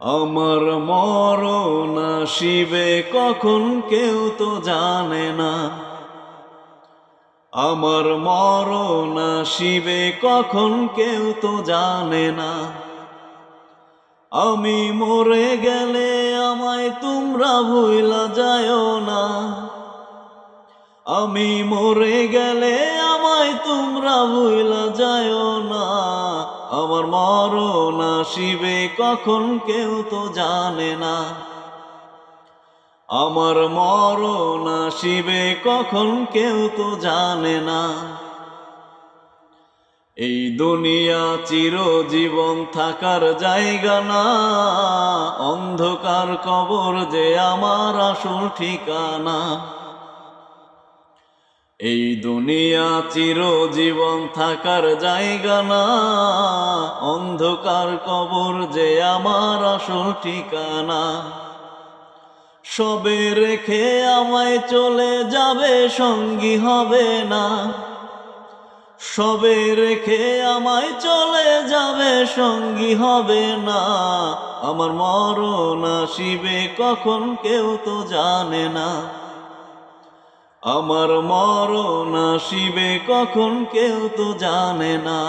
আমার মরণ আসিবে কখন কেউ তো জানে না। আমার মরণ আসিবে কখন কেউ তো জানে না। আমি মরে গেলে আমায় তোমরা ভুইলা যায়ও না। আমি মরে গেলে আমায় তোমরা ভুইলা যায়ও না। আমার মরণ আসিবে কখন কেউ তো জানে না। আমার মরণ আসিবে কখন কেউ তো জানে না। এই দুনিয়া চিরজীবন থাকার জায়গা না, অন্ধকার কবর যে আমার আসল ঠিকানা। এই দুনিয়া চিরজীবন থাকার জায়গা না, অন্ধকার কবর যে আমার আসল ঠিকানা। সবে রেখে আমায় চলে যাবে, সঙ্গী হবে না। সবে রেখে আমায় চলে যাবে, সঙ্গী হবে না। আমার মরণ আসিবে কখন কেউ তো জানে না। আমার মরণ আসিবে কখন কেউ তো জানে না।